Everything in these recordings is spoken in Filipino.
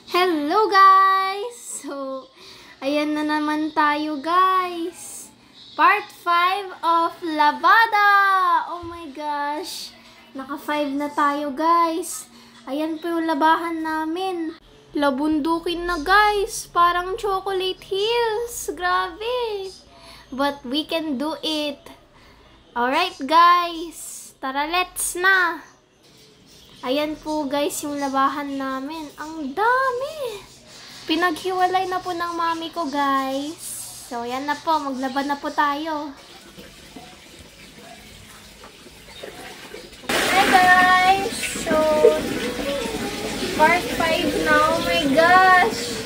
Hello guys! So, ayan na naman tayo guys. Part 5 of Labada! Oh my gosh! Naka 5 na tayo guys. Ayan po yung labahan namin. Labundukin na guys. Parang chocolate hills. Grabe! But we can do it. Alright guys. Tara, let's na! Ayan po guys yung labahan namin. Ang dami! Pinaghiwalay na po ng mami ko guys. So ayan na po. Maglaba na po tayo. Hi guys! So, part 5 na. Oh my gosh!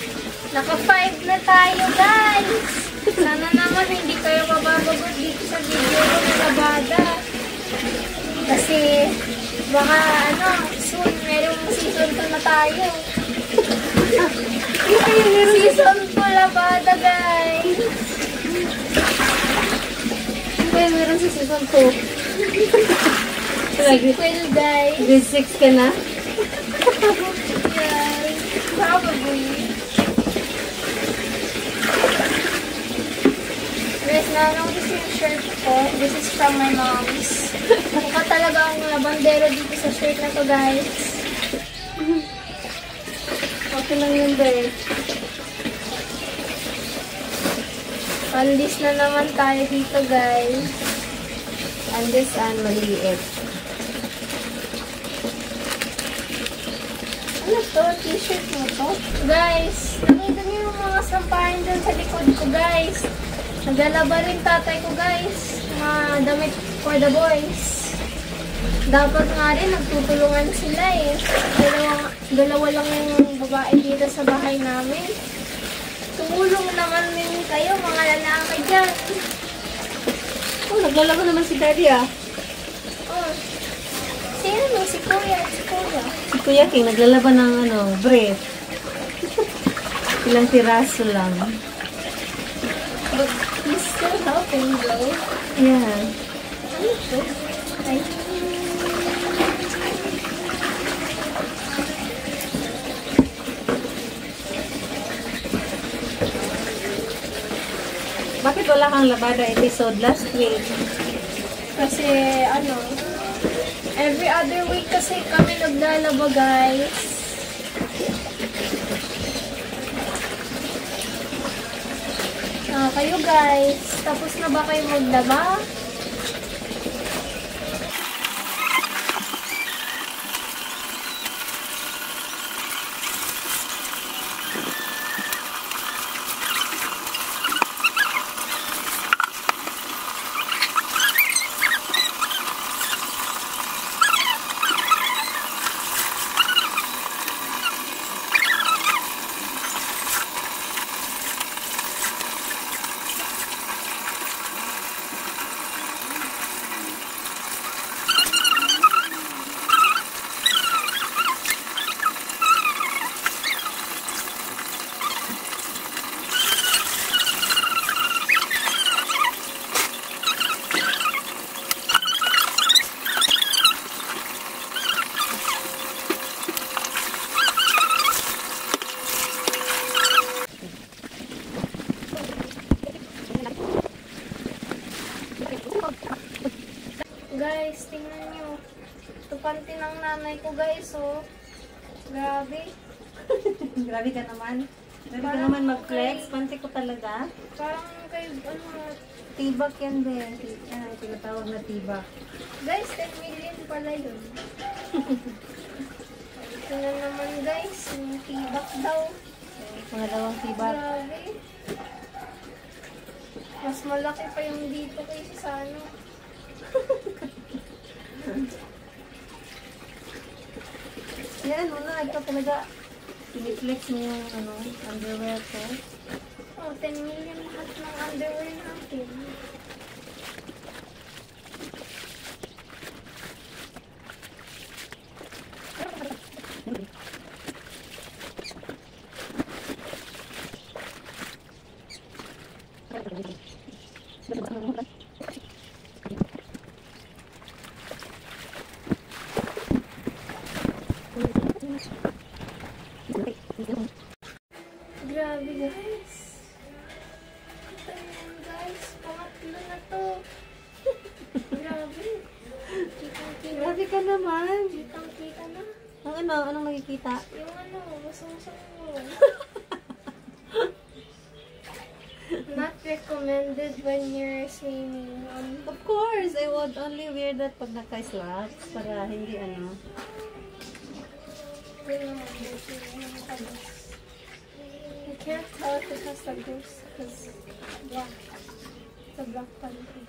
Naka 5 na tayo guys! Sana naman hindi kayo mababagod dito sa video ko na labada. Kasi baka soon merong season 2 na tayo. Season 2 labada guys. Kaya meron sa season 2. Sequel guys. Grade 6 ka na? Yes, probably. Guys, na-notice yung shirt ko. This is from my mom's. Mukha talaga ang labandero dito sa shirt na to, guys. Okay lang yun, be. Pandis na naman tayo dito, guys. And this maliit. Ano to? T-shirt mo to? Guys, nakita niyo yung mga sampahan dyan sa likod ko, guys. Naglalaba rin tatay ko, guys. Mga damit for the boys. Dapat nga rin, nagtutulungan sila eh. Dalawa lang yung babae dito sa bahay namin. Tumulong naman din kayo, mga lalaki dyan. Oh, naglalaba naman si Daddy ah. Oh. Sino mo? Si Kuya. Si Kuya. Si Kuya King, naglalaba ng brief. Ilang piraso lang. But he's still helping though. Yeah. Ano to? Ay. Bakit wala kang labada episode last week? Kasi every other week kasi kami naglalaba guys. Kayo guys, tapos na ba kayo maglaba? Guys, tingnan nyo. Ito panty ng nanay ko guys, oh. Grabe. Grabe ka naman. Grabe ka naman mag-flex. Panty ko talaga. Parang kay, Tibak yan, be. Tinatawag na tibak. guys, 10 million pala yun. Ito na naman guys, yung tibak daw. Pangalawang tibak. Grabe. Mas malaki pa yung dito kaysa sa Yan, wala. Ito talaga. Piniflex niya yung underwear ko. Oh, 10 million lahat ng underwear natin. Thank you. salita. Yung ano, masungsong mo. Not recommended when you're swimming. Of course, I would only wear that pag naka-slacks para hindi ano. You can't tell if it has the goose because black. The black panty.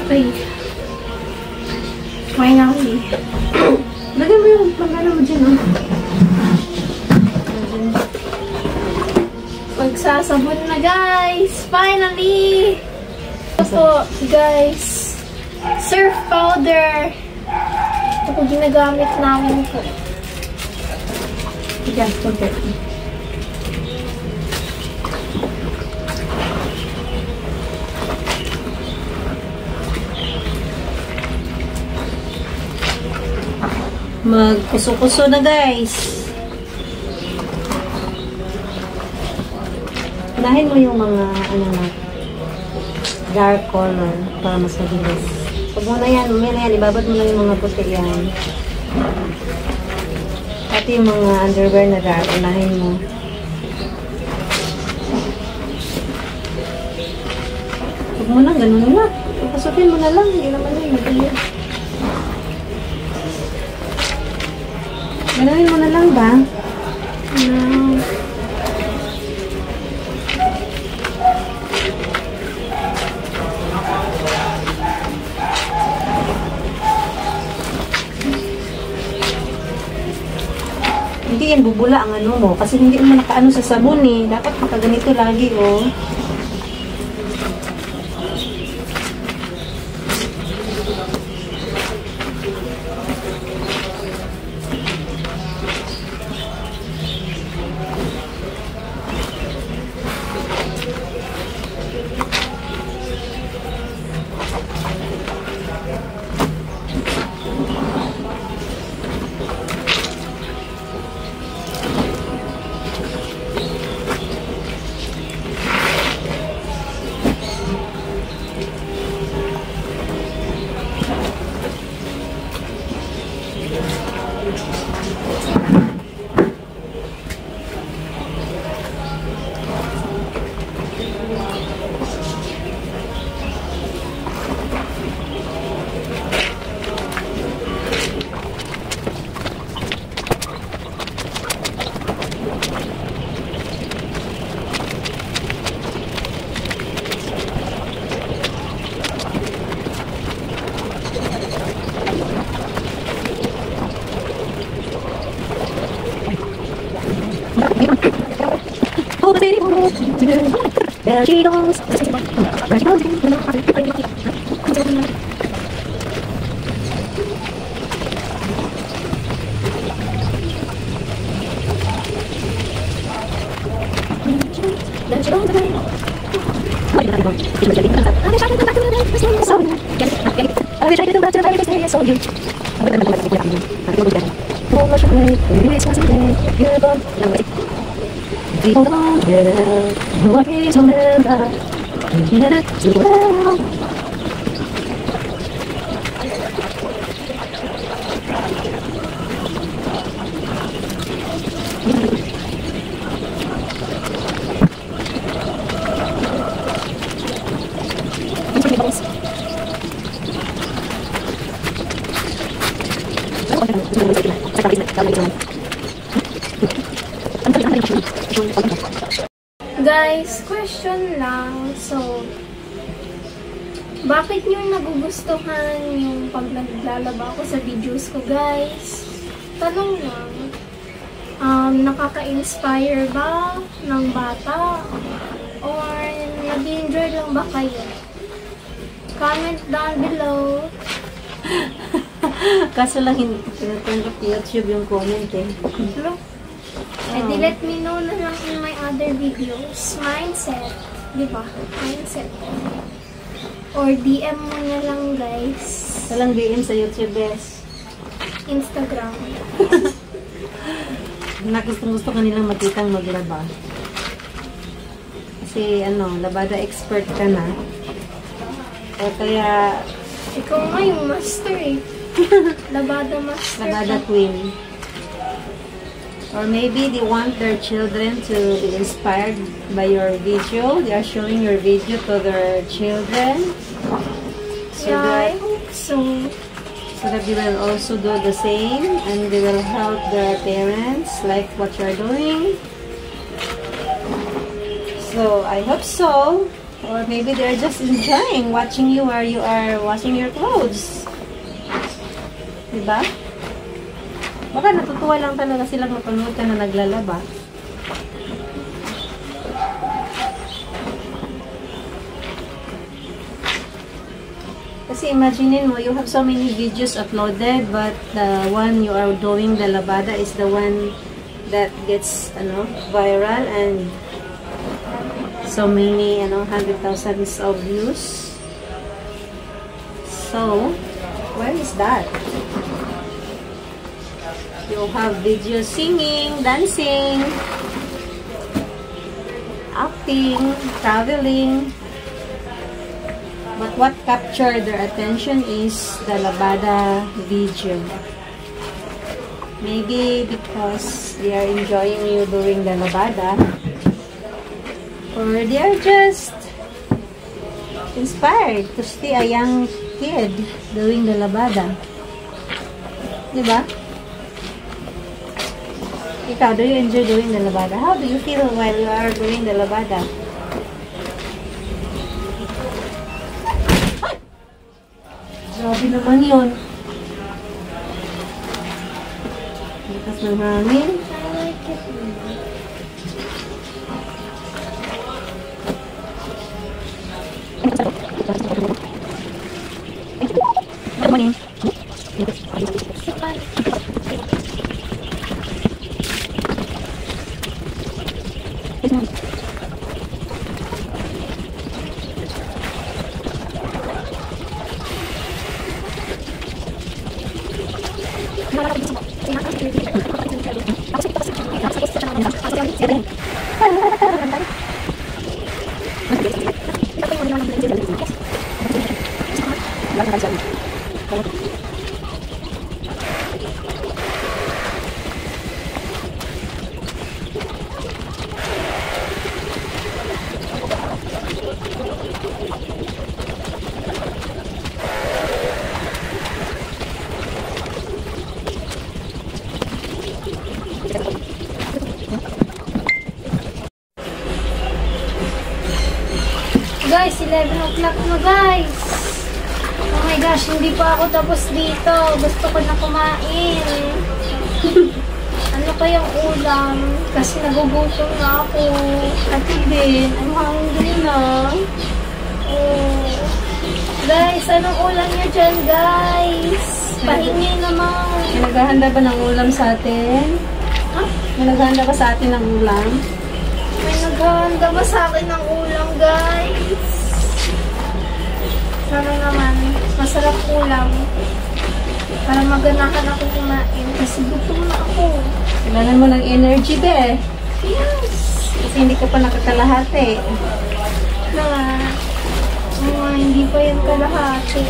Ay. Finally. Lagyan mo yung pagkala mo dyan, oh. Magsasabon na, guys! Finally! Ito, guys. Surf powder. Ito po ginagamit namin po. Diyan, konti. Magkuso-kuso na, guys. Unahin mo yung mga ano na dark color para mas mabilis. Pag mo na yan, ibabad mo na yung mga puti yan. Pati yung mga underwear na dark, unahin mo. Huwag mo lang, ganun na. Pasukin mo na lang, hindi naman na yung mabilis. Ganunin mo na lang ba? No. Hindi yan bubula ang ano mo. Kasi hindi mo nakaano sa sabon eh. Dapat makaganito lagi oh. Guys, question lang. So, bakit nyo nagugustuhan yung pag naglalaba ako sa videos ko, guys? Tanong lang. Nakaka-inspire ba ng bata? Or nag-enjoy lang ba kayo? Comment down below. Kaso lang hindi turn off YouTube yung comment eh. Look. Di let me know na lang in my other videos. Mindset. Diba? Mindset. Or DM mo na lang, guys. Walang DM sa YouTube, bes. Instagram. Gusto ko nilang makitang maglaba. Kasi, labada expert ka na. O kaya... Ikaw nga yung master eh. Labada master. Labada queen. Or maybe they want their children to be inspired by your video. They are showing your video to their children. So Yeah, I hope so. So that they will also do the same and they will help their parents like what you're doing. So I hope so. Or maybe they're just enjoying watching you while you are washing your clothes. Diba? Baka natutuwa lang talaga silang mapanood ka na naglalaba. Kasi imagine mo, you have so many videos uploaded, but the one you are doing, the labada, is the one that gets viral and so many, hundred thousands of views. So, where is that? You have videos singing, dancing, acting, traveling. But what captured their attention is the labada video. Maybe because they are enjoying you doing the labada. Or they are just inspired to see a young kid doing the labada. Diba? Ikaw, do you enjoy doing the labada? How do you feel while you are doing the labada? Grabe naman yun. Lakas ng hangin. Good morning. Guys, 11 o'clock na guys. Oh my gosh, hindi pa ako tapos dito. Gusto ko na kumain. Ano kayang ulam? Kasi nagugutom na ako. Ate din, I'm hungry na. Oh. Guys, anong ulam niyo dyan, guys? Pahingi naman. May naghahanda ba ng ulam sa atin? Huh? May naghahanda ba sa atin ng ulam? May naghahanda ba sa akin ng ulam, guys? Sana naman, masarap ulam. Para maganahan ako kumain. Kasi gutom na ako. Kailangan mo ng energy, be. Yes! Kasi hindi ka pa nakakalahati. Hindi pa yan kalahati.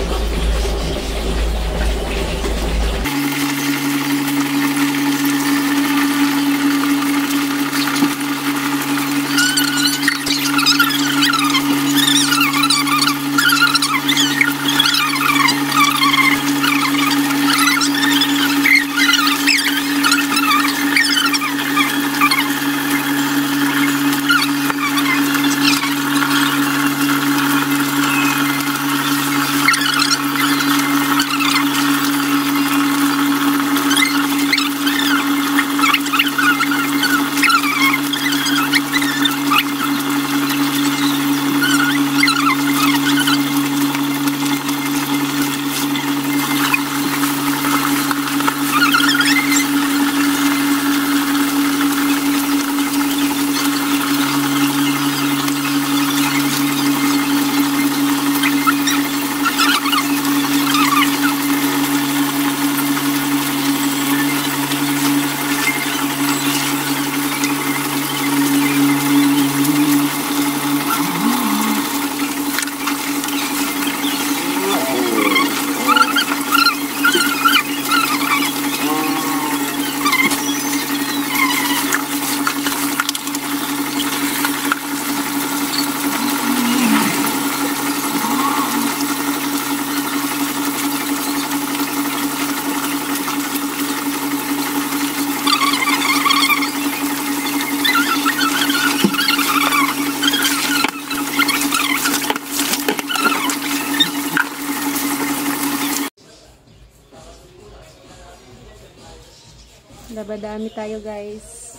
Labadami tayo, guys,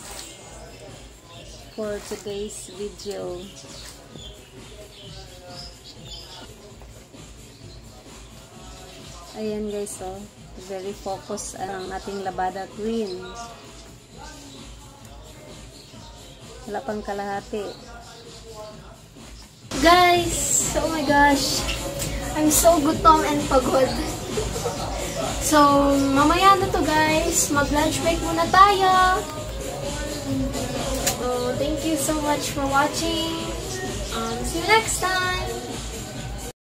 for today's video. Ayan, guys, oh. Very focused ang ating labada queen. Wala pang kalahati. Guys, oh my gosh. I'm so gutom and pagod. So, mamaya na to, guys. Mag-lunch break muna tayo. So, thank you so much for watching. See you next time.